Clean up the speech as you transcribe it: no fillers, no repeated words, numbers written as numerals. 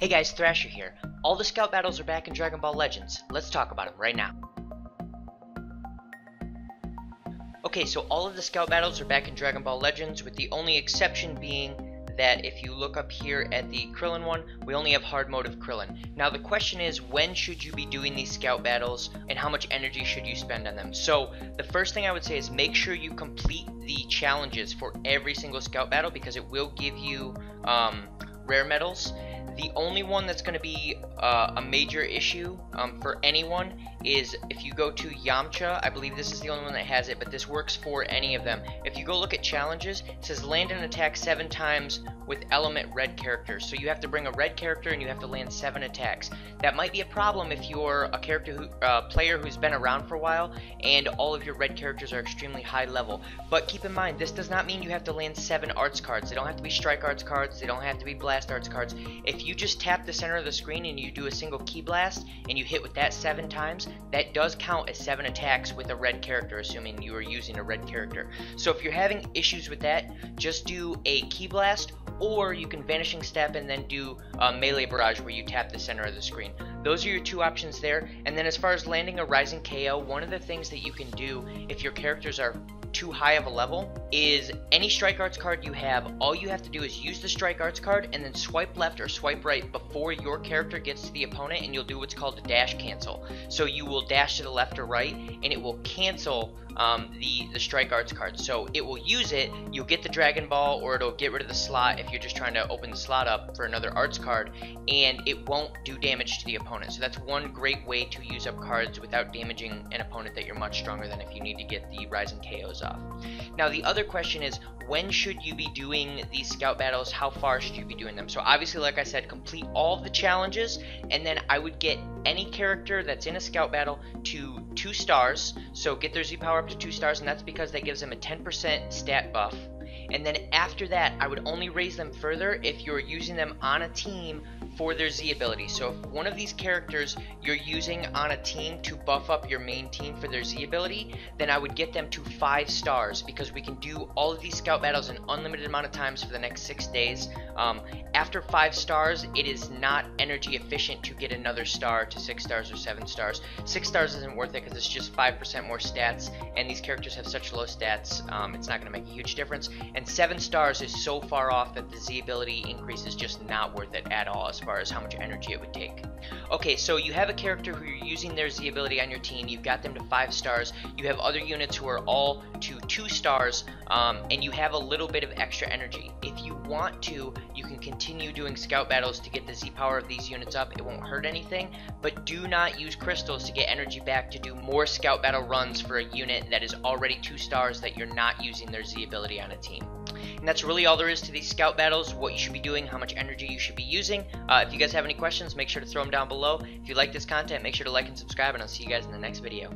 Hey guys, Thrasher here. All the scout battles are back in Dragon Ball Legends. Let's talk about them right now. Okay, so all of the scout battles are back in Dragon Ball Legends, with the only exception being that if you look up here at the Krillin one, we only have hard mode of Krillin. Now the question is, when should you be doing these scout battles and how much energy should you spend on them? So the first thing I would say is make sure you complete the challenges for every single scout battle, because it will give you rare medals. The only one that's going to be a major issue for anyone is if you go to Yamcha. I believe this is the only one that has it, but this works for any of them. If you go look at challenges, it says land an attack 7 times with element red characters. So you have to bring a red character and you have to land 7 attacks. That might be a problem if you're a player who's been around for a while and all of your red characters are extremely high level. But keep in mind, this does not mean you have to land 7 arts cards. They don't have to be strike arts cards. They don't have to be blast arts cards. If you just tap the center of the screen and you do a single key blast and you hit with that 7 times, that does count as 7 attacks with a red character, assuming you are using a red character. So if you're having issues with that, just do a key blast, or you can vanishing step and then do a melee barrage where you tap the center of the screen. Those are your 2 options there. And then as far as landing a rising KO, one of the things that you can do if your characters are too high of a level is any strike arts card you have, all you have to do is use the strike arts card and then swipe left or swipe right before your character gets to the opponent, and you'll do what's called a dash cancel. So you will dash to the left or right and it will cancel the strike arts card. So it will use it, you'll get the Dragon Ball, or it'll get rid of the slot if you're just trying to open the slot up for another arts card, and it won't do damage to the opponent. So that's one great way to use up cards without damaging an opponent that you're much stronger than if you need to get the rising KOs off. Now the other question is, when should you be doing these scout battles? How far should you be doing them? So obviously, like I said, complete all of the challenges, and then I would get any character that's in a scout battle to 2 stars. So get their Z power up to 2 stars, and that's because that gives them a 10% stat buff. And then after that, I would only raise them further if you're using them on a team for their Z ability. So if one of these characters you're using on a team to buff up your main team for their Z ability, then I would get them to 5 stars, because we can do all of these scout battles an unlimited amount of times for the next 6 days. After 5 stars, it is not energy efficient to get another star to 6 stars or 7 stars. 6 stars isn't worth it because it's just 5% more stats, and these characters have such low stats, it's not going to make a huge difference. And 7 stars is so far off that the Z ability increase is just not worth it at all as far as how much energy it would take. Okay, so you have a character who you're using their Z ability on your team, you've got them to 5 stars, you have other units who are all to 2 stars, and you have a little bit of extra energy. If you want to, you can continue doing scout battles to get the Z power of these units up. It won't hurt anything, but do not use crystals to get energy back to do more scout battle runs for a unit that is already 2 stars that you're not using their Z ability on a team. And that's really all there is to these scout battles, what you should be doing, how much energy you should be using. If you guys have any questions, make sure to throw them down below. If you like this content, make sure to like and subscribe, and I'll see you guys in the next video.